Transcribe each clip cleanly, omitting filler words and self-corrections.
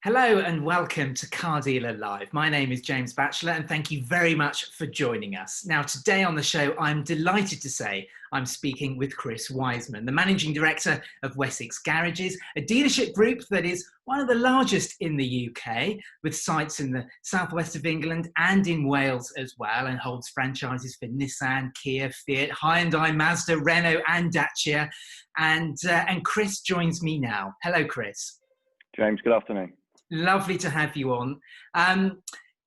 Hello and welcome to Car Dealer Live. My name is James Batchelor and thank you very much for joining us. Now, today on the show, I'm delighted to say I'm speaking with Chris Wiseman, the Managing Director of Wessex Garages, a dealership group that is one of the largest in the UK, with sites in the southwest of England and in Wales as well, and holds franchises for Nissan, Kia, Fiat, Hyundai, Mazda, Renault and Dacia. And Chris joins me now. Hello, Chris. James, good afternoon. Lovely to have you on.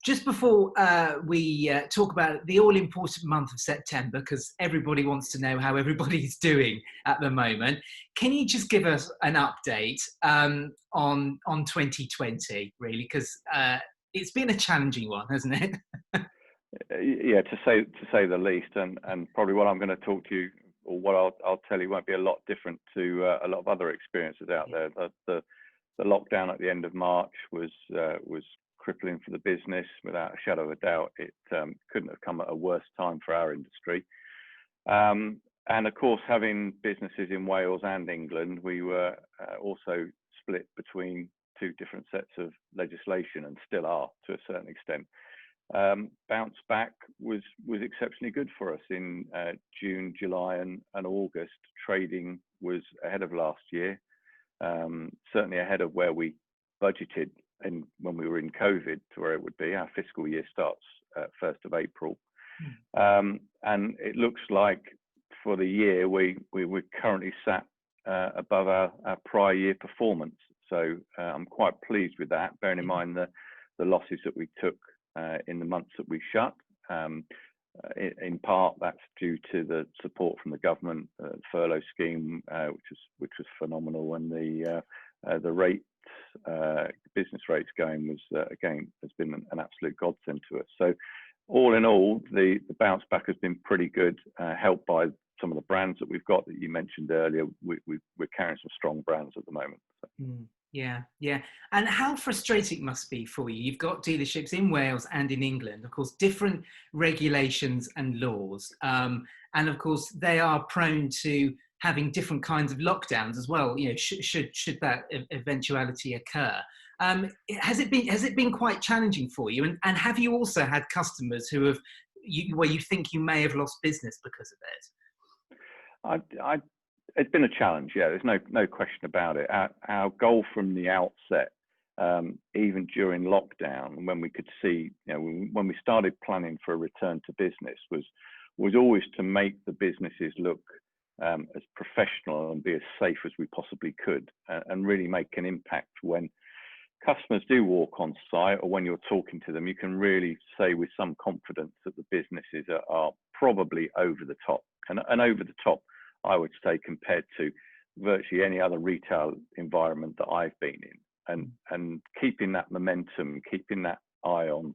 Just before we talk about the all-important month of September, because everybody wants to know how everybody's doing at the moment, can you just give us an update on 2020, really? Because it's been a challenging one, hasn't it? Yeah, to say the least, and probably what I'm going to talk to you, or what I'll tell you, won't be a lot different to a lot of other experiences out there. The lockdown at the end of March was crippling for the business, without a shadow of a doubt. It couldn't have come at a worse time for our industry. And of course, having businesses in Wales and England, we were also split between two different sets of legislation, and still are to a certain extent. Bounce back was exceptionally good for us in June, July and August. Trading was ahead of last year. Certainly ahead of where we budgeted when we were in COVID to where it would be. Our fiscal year starts 1st of April. And it looks like for the year, we're currently sat above our prior year performance. So I'm quite pleased with that, bearing in mind the losses that we took in the months that we shut. In part, that's due to the support from the government furlough scheme, which was phenomenal, and the business rates going was again has been an absolute godsend to us. So, all in all, the bounce back has been pretty good, helped by some of the brands that we've got that you mentioned earlier. We're carrying some strong brands at the moment. So. Yeah. And how frustrating it must be for you. You've got dealerships in Wales and in England, of course, different regulations and laws. And of course, they are prone to having different kinds of lockdowns as well, you know, should that eventuality occur. Has it been quite challenging for you? And have you also had customers where you think you may have lost business because of it? It's been a challenge, yeah. There's no question about it. Our goal from the outset, even during lockdown, when we could see, when we started planning for a return to business, was always to make the businesses look as professional and be as safe as we possibly could, and really make an impact when customers do walk on site, or when you're talking to them. You can really say with some confidence that the businesses are probably over the top, and over the top, I would say, compared to virtually any other retail environment that I've been in, and keeping that momentum, keeping that eye on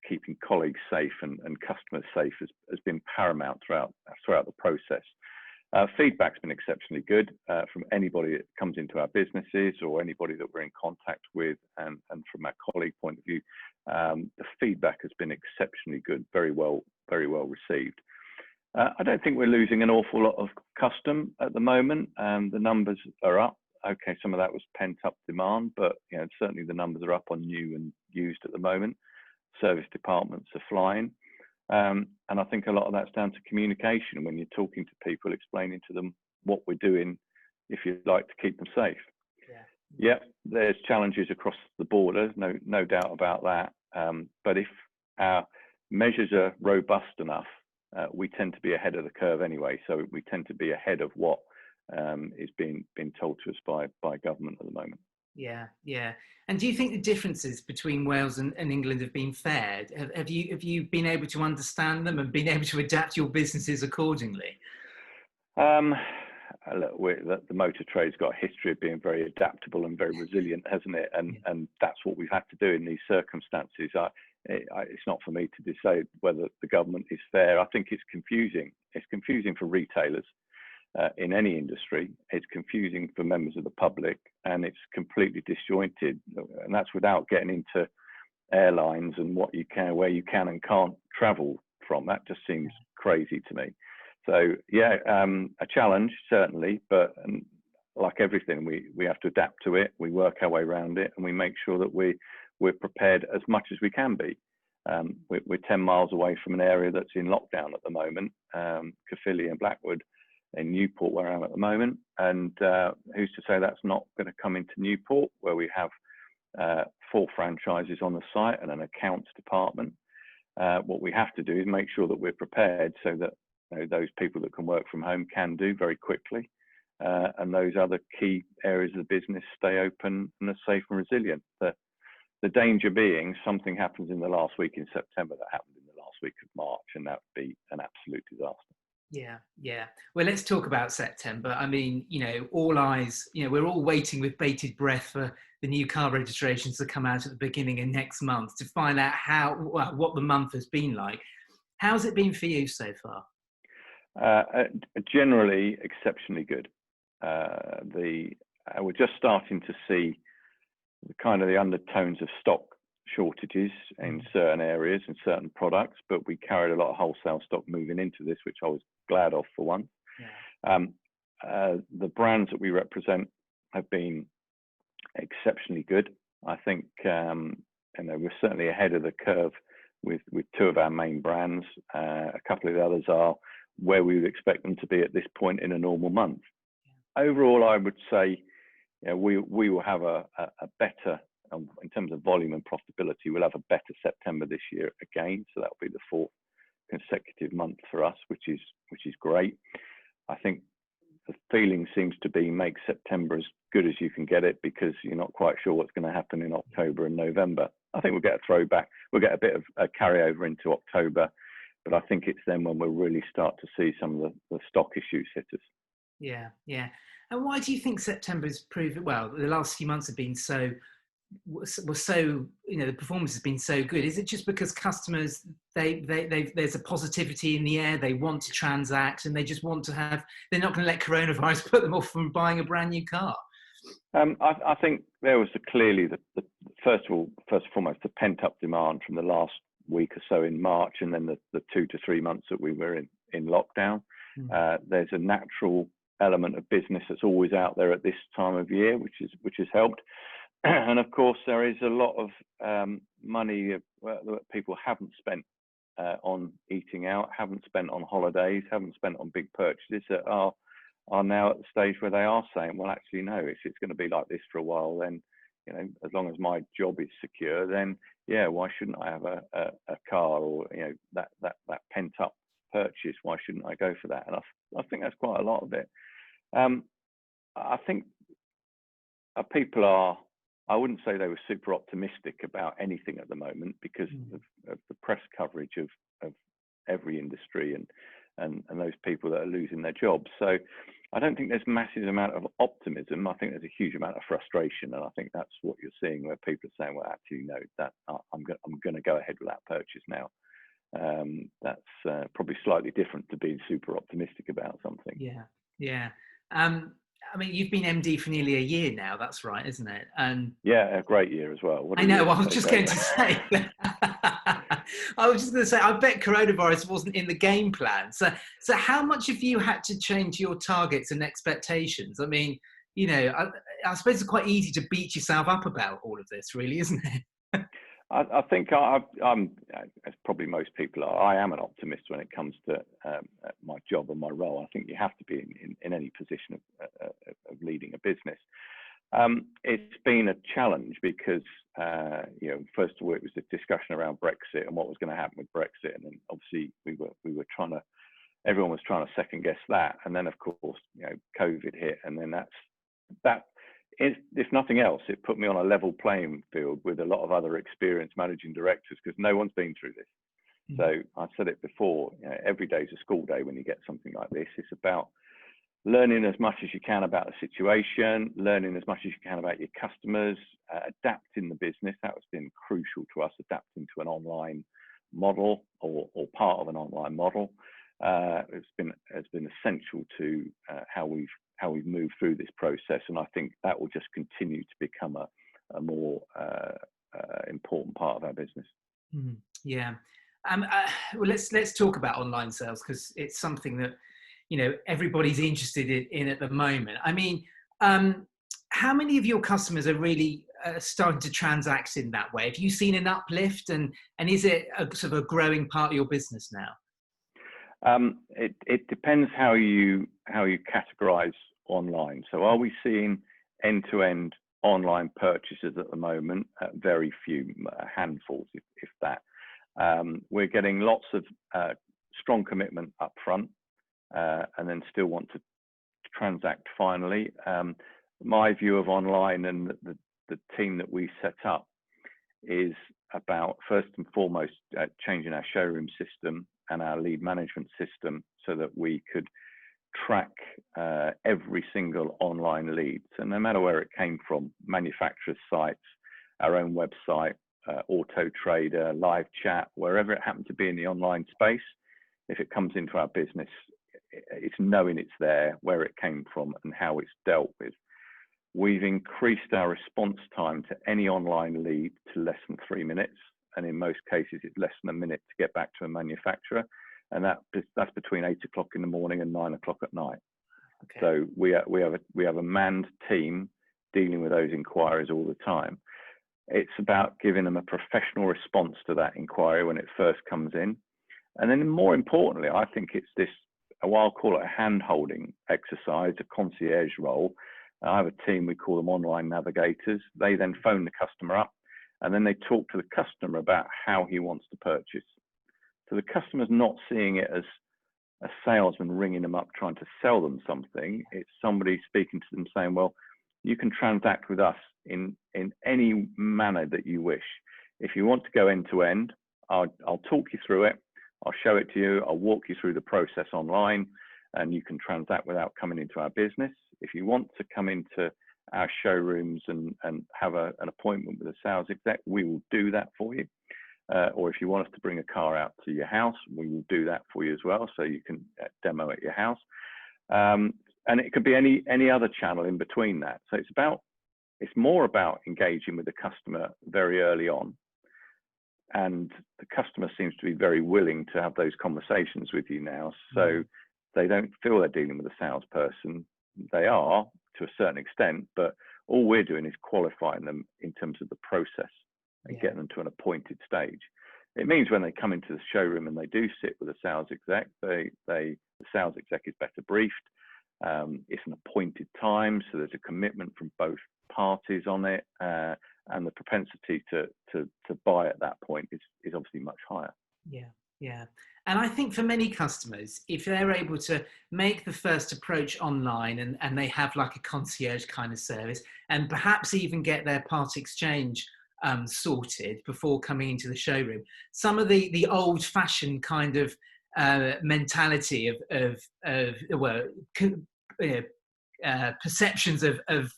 keeping colleagues safe and customers safe has been paramount throughout the process. Feedback's been exceptionally good from anybody that comes into our businesses, or anybody that we're in contact with, and from our colleague point of view, the feedback has been exceptionally good, very well received. I don't think we're losing an awful lot of custom at the moment. The numbers are up. Okay, some of that was pent-up demand, but certainly the numbers are up on new and used at the moment. Service departments are flying, and I think a lot of that's down to communication. When you're talking to people, explaining to them what we're doing, if you'd like to keep them safe. Yeah, there's challenges across the border, no doubt about that. But if our measures are robust enough, we tend to be ahead of the curve anyway. So we tend to be ahead of what is being told to us by government at the moment. Yeah. And do you think the differences between Wales and England have been fair? Have you been able to understand them and been able to adapt your businesses accordingly? Look, the motor trade's got a history of being very adaptable and very resilient, hasn't it? And that's what we've had to do in these circumstances. It's not for me to decide whether the government is fair. I think it's confusing. It's confusing for retailers in any industry. It's confusing for members of the public, and it's completely disjointed. And that's without getting into airlines and where you can and can't travel from. That just seems crazy to me. So yeah, a challenge certainly, but like everything, we have to adapt to it. We work our way around it, and we make sure that we're prepared as much as we can be. We're 10 miles away from an area that's in lockdown at the moment, Caerphilly and Blackwood in Newport, where I am at the moment. And who's to say that's not going to come into Newport, where we have 4 franchises on the site and an accounts department. What we have to do is make sure that we're prepared so that those people that can work from home can do very quickly, and those other key areas of the business stay open and are safe and resilient. The danger being something happens in the last week in September that happened in the last week of March, and that would be an absolute disaster. Yeah. Well, let's talk about September. I mean, all eyes, we're all waiting with bated breath for the new car registrations to come out at the beginning of next month to find out what the month has been like. How's it been for you so far? Generally, exceptionally good. We're just starting to see the undertones of stock shortages in certain areas and certain products, but we carried a lot of wholesale stock moving into this, which I was glad of for once. The brands that we represent have been exceptionally good. I think we're certainly ahead of the curve with 2 of our main brands. A couple of the others are where we would expect them to be at this point in a normal month. Overall, I would say we will have a better, in terms of volume and profitability, we'll have a better September this year again. So that will be the 4th consecutive month for us, which is great. I think the feeling seems to be make September as good as you can get it, because you're not quite sure what's going to happen in October and November. I think we'll get a throwback. We'll get a bit of a carryover into October, but I think it's then when we'll really start to see some of the stock issues hit us. Yeah. And why do you think September's proven, well, the last few months have been the performance has been so good? Is it just because customers, there's a positivity in the air, they want to transact, and they just want to they're not going to let coronavirus put them off from buying a brand new car? I think there was clearly first and foremost, the pent up demand from the last week or so in March, and then the 2 to 3 months that we were in lockdown. There's a natural element of business that's always out there at this time of year, which has helped. And of course, there is a lot of money that people haven't spent on eating out, haven't spent on holidays, haven't spent on big purchases, that are now at the stage where they are saying, well, actually, no, if it's going to be like this for a while, then as long as my job is secure, then why shouldn't I have a car, or that pent up purchase? Why shouldn't I go for that? And I think that's quite a lot of it. I think people are, I wouldn't say they were super optimistic about anything at the moment, because of the press coverage of every industry and those people that are losing their jobs. So I don't think there's massive amount of optimism. I think there's a huge amount of frustration, and I think that's what you're seeing, where people are saying, well, actually, no, that I'm going to go ahead with that purchase now. That's probably slightly different to being super optimistic about something. Yeah. I mean, you've been MD for nearly a year now. That's right, isn't it? And yeah, a great year as well. I know. I was just going to say. I bet coronavirus wasn't in the game plan. So how much have you had to change your targets and expectations? I mean, I suppose it's quite easy to beat yourself up about all of this, really, isn't it? I think I'm, as probably most people are, I am an optimist when it comes to my job and my role. I think you have to be in any position of leading a business. It's been a challenge because, first of all, it was a discussion around Brexit and what was going to happen with Brexit. And then obviously everyone was trying to second guess that. And then, of course, COVID hit, and then that. If nothing else, it put me on a level playing field with a lot of other experienced managing directors, because no one's been through this. So I've said it before, every day is a school day when you get something like this. It's about learning as much as you can about the situation, learning as much as you can about your customers, adapting the business. That has been crucial to us, adapting to an online model or part of an online model. It's been essential to how we've moved through this process, and I think that will just continue to become a more important part of our business. Yeah. Well, let's talk about online sales, because it's something that everybody's interested in at the moment. I mean, How many of your customers are really starting to transact in that way? Have you seen an uplift, and is it a sort of a growing part of your business now? It depends how you categorize online. So are we seeing end-to-end online purchases at the moment? Very few, handfuls, if that. We're getting lots of strong commitment up front, and then still want to transact finally. My view of online and the team that we set up is about, first and foremost, changing our showroom system and our lead management system so that we could track every single online lead. So no matter where it came from, manufacturers' sites, our own website, Auto Trader, live chat, wherever it happened to be in the online space, if it comes into our business, it's knowing it's there, where it came from, and how it's dealt with. We've increased our response time to any online lead to less than 3 minutes, and in most cases, it's less than a minute to get back to a manufacturer, and that's between 8 o'clock in the morning and 9 o'clock at night. Okay. So we have a manned team dealing with those inquiries all the time. It's about giving them a professional response to that inquiry when it first comes in, and then more importantly, I think it's this. I'll call it a hand-holding exercise, a concierge role. I have a team, we call them online navigators. They then phone the customer up, and then they talk to the customer about how he wants to purchase. So the customer's not seeing it as a salesman ringing them up trying to sell them something. It's somebody speaking to them saying, well, you can transact with us in any manner that you wish. If you want to go end to end, I'll talk you through it. I'll show it to you. I'll walk you through the process online, and you can transact without coming into our business. If you want to come into our showrooms and have an appointment with a sales exec, we will do that for you. Or if you want us to bring a car out to your house, we will do that for you as well, so you can demo at your house. And it could be any other channel in between that. So it's more about engaging with the customer very early on. And the customer seems to be very willing to have those conversations with you now. So they don't feel they're dealing with a salesperson. They are to a certain extent, but all we're doing is qualifying them in terms of the process and getting them to an appointed stage. It means when they come into the showroom and they do sit with a sales exec, the sales exec is better briefed. It's an appointed time, so there's a commitment from both parties on it. And the propensity to buy at that point is obviously much higher. Yeah. And I think for many customers, if they're able to make the first approach online and they have like a concierge kind of service, and perhaps even get their part exchange sorted before coming into the showroom, some of the old-fashioned kind of mentality perceptions of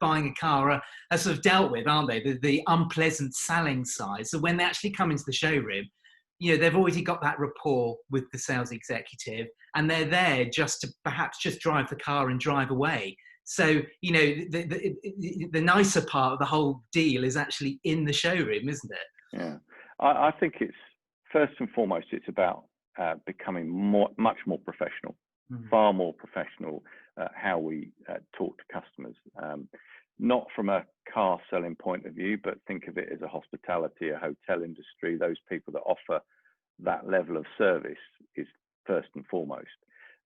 buying a car are sort of dealt with, aren't they? The unpleasant selling side. So when they actually come into the showroom, they've already got that rapport with the sales executive, and they're there just to perhaps just drive the car and drive away. So, the nicer part of the whole deal is actually in the showroom, isn't it? Yeah, I think it's first and foremost, it's about becoming much more professional, far more professional. How we talk to customers, not from a car selling point of view, but think of it as a hospitality, a hotel industry. Those people that offer that level of service is first and foremost,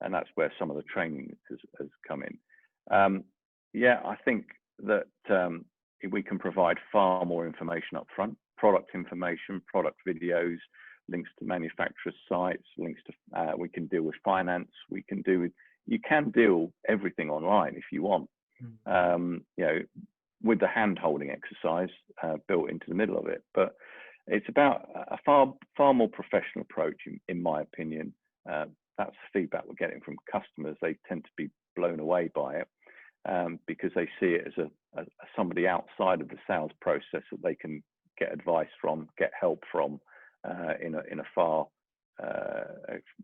and that's where some of the training has come in. I think that we can provide far more information up front, product information, product videos, links to manufacturers' sites, links to we can deal with finance, you can deal everything online if you want, with the hand-holding exercise built into the middle of it. But it's about a far more professional approach, in my opinion. That's the feedback we're getting from customers. They tend to be blown away by it because they see it as somebody outside of the sales process that they can get advice from, get help from in a far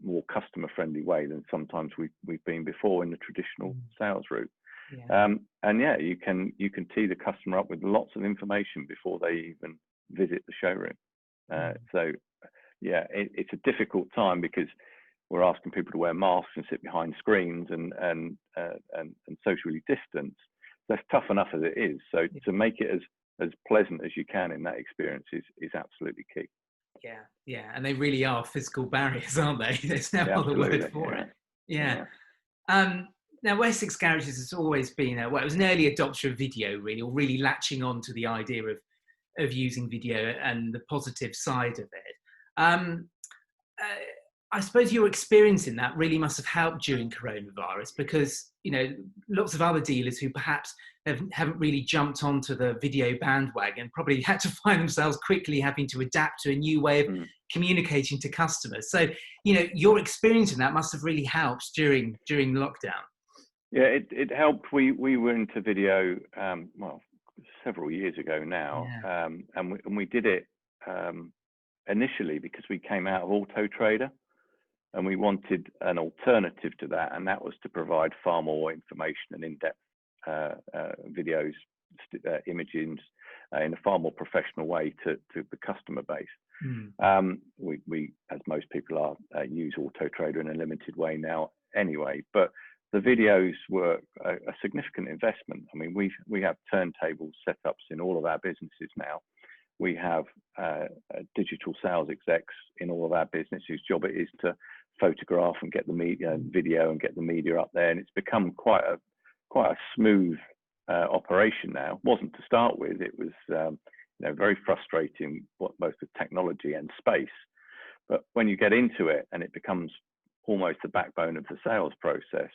more customer-friendly way than sometimes we've been before in the traditional sales route. You can tee the customer up with lots of information before they even visit the showroom. It's a difficult time because we're asking people to wear masks and sit behind screens and socially distance. That's tough enough as it is. So to make it as pleasant as you can in that experience is absolutely key. Yeah, yeah, and they really are physical barriers, aren't they? There's no Yeah, other word absolutely. for Yeah. it. Yeah. Yeah. Now, Wessex Garages has always been well, it was an early adopter of video, really, or really latching on to the idea of using video and the positive side of it. Um, I suppose your experience in that really must have helped during coronavirus, because lots of other dealers who perhaps haven't really jumped onto the video bandwagon probably had to find themselves quickly having to adapt to a new way of communicating to customers. So your experience in that must have really helped during lockdown. Yeah, it helped. We were into video well, several years ago now, Yeah. and we did it initially because we came out of Auto Trader, and we wanted an alternative to that, and that was to provide far more information and in-depth videos, images in a far more professional way to the customer base. We, as most people are, use Auto Trader in a limited way now anyway, but the videos were a significant investment. I mean, we have turntable setups in all of our businesses now. We have digital sales execs in all of our business whose job it is to photograph and get the media, video and get the media up there, and it's become quite a smooth operation now. It wasn't to start with. It was very frustrating, both with technology and space. But when you get into it and it becomes almost the backbone of the sales process,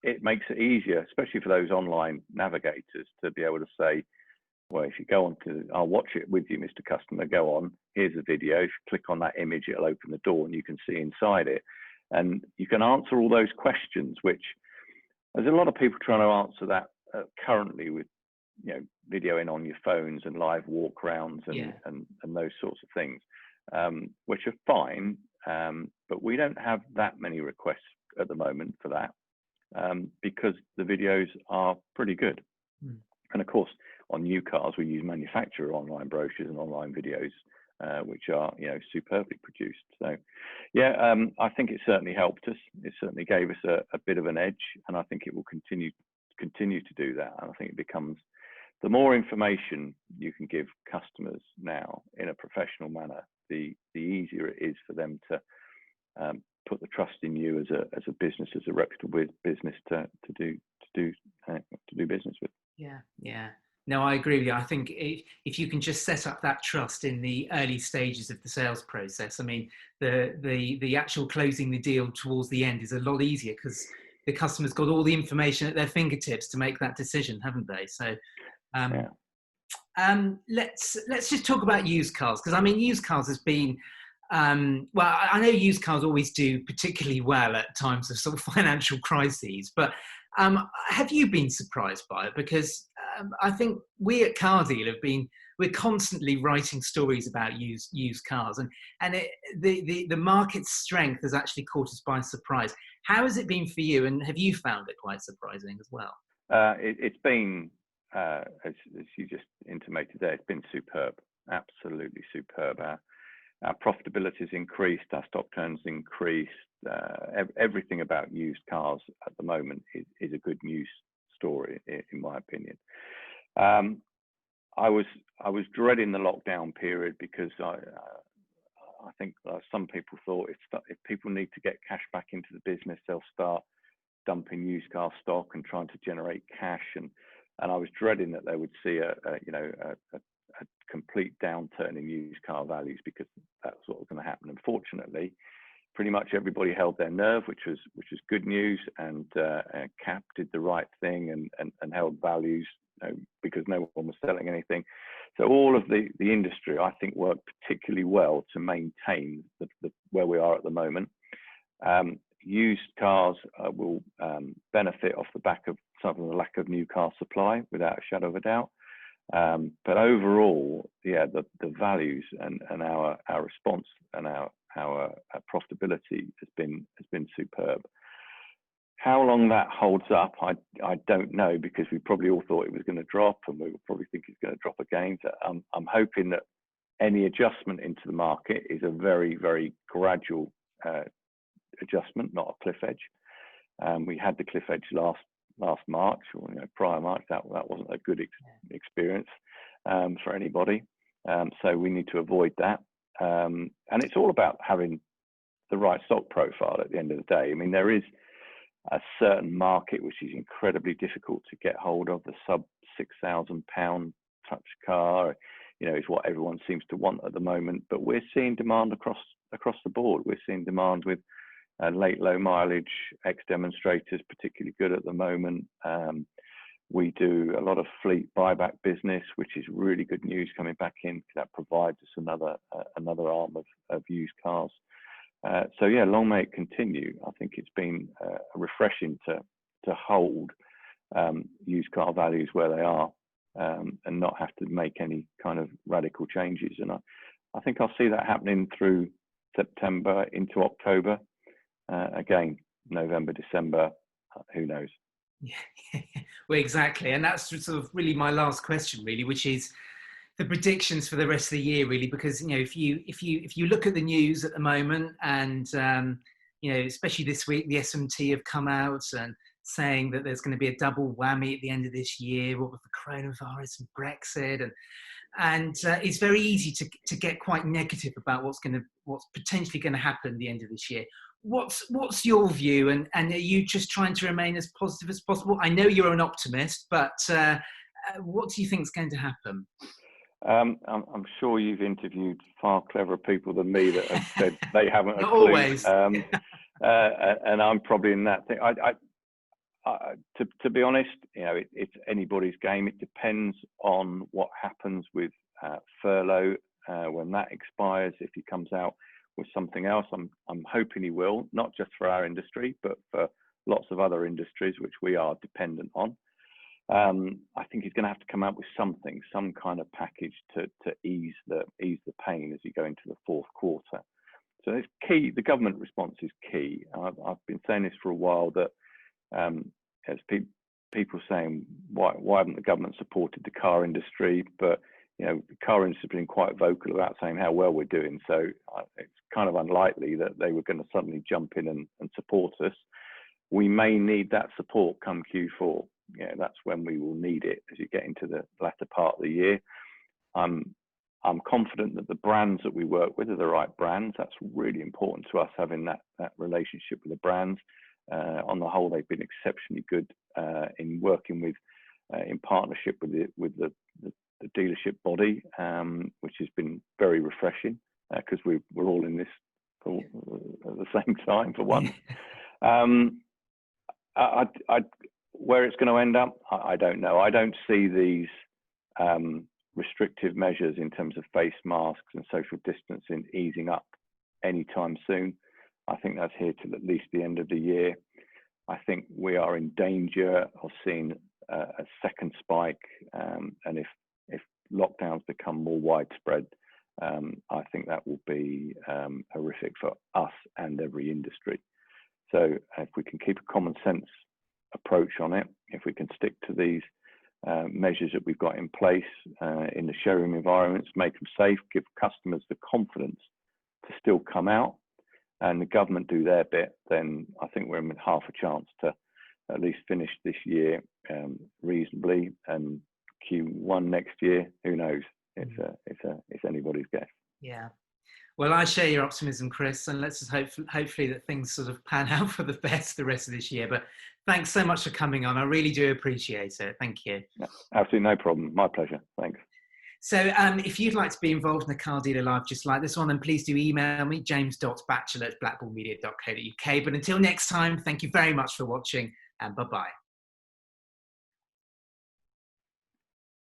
it makes it easier, especially for those online navigators, to be able to say, well, if you go on to, I'll watch it with you, Mr. Customer, go on, here's the video. If you click on that image, it'll open the door and you can see inside it. And you can answer all those questions, which there's a lot of people trying to answer that currently with, videoing on your phones and live walk rounds and those sorts of things, which are fine. But we don't have that many requests at the moment for that, because the videos are pretty good. And of course, on new cars, we use manufacturer online brochures and online videos, which are, superbly produced. So, yeah, I think it certainly helped us. It certainly gave us a bit of an edge, and I think it will continue to do that. And I think it becomes, the more information you can give customers now in a professional manner, the easier it is for them to put the trust in you as a business, as a reputable business to do business with. Yeah. No, I agree with you. I think if you can just set up that trust in the early stages of the sales process, I mean, the actual closing the deal towards the end is a lot easier because the customer's got all the information at their fingertips to make that decision, haven't they? So, let's just talk about used cars, because I mean, used cars has been well, I know used cars always do particularly well at times of sort of financial crises, but have you been surprised by it? Because I think we at Car Deal we're constantly writing stories about used cars, and the market's strength has actually caught us by surprise. How has it been for you, and have you found it quite surprising as well? It's been, as you just intimated there, it's been superb, absolutely superb. Our profitability has increased, our stock turns increased. Everything about used cars at the moment is a good news story, in my opinion. I was dreading the lockdown period because I think some people thought if people need to get cash back into the business, they'll start dumping used car stock and trying to generate cash, and I was dreading that they would see a complete downturn in used car values, because that's what was going to happen. Unfortunately, pretty much everybody held their nerve, which was good news, and CAP did the right thing and held values, because no one was selling anything. So all of the industry, I think, worked particularly well to maintain the where we are at the moment. Used cars will benefit off the back of some of the lack of new car supply, without a shadow of a doubt. But overall, the values and our response and our profitability has been superb. How long that holds up, I don't know, because we probably all thought it was going to drop, and we probably think it's going to drop again. So I'm hoping that any adjustment into the market is a very, very gradual adjustment, not a cliff edge. We had the cliff edge last March, or prior March. That wasn't a good experience for anybody. So we need to avoid that. And it's all about having the right stock profile at the end of the day. I mean, there is a certain market which is incredibly difficult to get hold of. The sub £6,000 touch car, is what everyone seems to want at the moment. But we're seeing demand across the board. We're seeing demand with late low mileage ex-demonstrators, particularly good at the moment. We do a lot of fleet buyback business, which is really good news coming back in. That provides us another arm of used cars. So yeah, long may it continue. I think it's been refreshing to hold used car values where they are and not have to make any kind of radical changes. And I think I'll see that happening through September into October. Again, November, December, who knows? Yeah, well, exactly. And that's sort of really my last question, really, which is the predictions for the rest of the year, really, because if you look at the news at the moment, and especially this week, the SMT have come out and saying that there's going to be a double whammy at the end of this year, what with the coronavirus and Brexit, and it's very easy to get quite negative about what's potentially going to happen at the end of this year. What's your view, and are you just trying to remain as positive as possible? I know you're an optimist, but what do you think is going to happen? I'm sure you've interviewed far cleverer people than me that have said they haven't a Not clue. always. And I'm probably in that thing. To be honest, it's anybody's game. It depends on what happens with furlough when that expires. If he comes out with something else, I'm hoping he will, not just for our industry, but for lots of other industries which we are dependent on. I think he's going to have to come out with something, some kind of package to ease the pain as you go into the fourth quarter. So it's key. The government response is key. I've been saying this for a while, that as people saying, why haven't the government supported the car industry? But the car industry has been quite vocal about saying how well we're doing. So it's kind of unlikely that they were going to suddenly jump in and support us. We may need that support come Q4. That's when we will need it as you get into the latter part of the year. I'm confident that the brands that we work with are the right brands. That's really important to us, having that relationship with the brands. On the whole, they've been exceptionally good in working with, in partnership with the dealership body, which has been very refreshing because we're all in this at the same time for once. Where it's going to end up, I don't know. I don't see these restrictive measures in terms of face masks and social distancing easing up anytime soon. I think that's here till at least the end of the year. I think we are in danger of seeing a second spike, and if lockdowns become more widespread, I think that will be horrific for us and every industry. So if we can keep a common sense approach on it, if we can stick to these measures that we've got in place in the showroom environments, make them safe, give customers the confidence to still come out, and the government do their bit, then I think we're in half a chance to at least finish this year reasonably, and Q1 next year, who knows? It's anybody's guess. Yeah. Well, I share your optimism, Chris, and let's just hopefully that things sort of pan out for the best the rest of this year. But thanks so much for coming on. I really do appreciate it. Thank you. No, absolutely no problem. My pleasure. Thanks. So if you'd like to be involved in a Car Dealer Live just like this one, then please do email me, james.batchelor@blackbullmedia.co.uk. But until next time, thank you very much for watching, and bye-bye.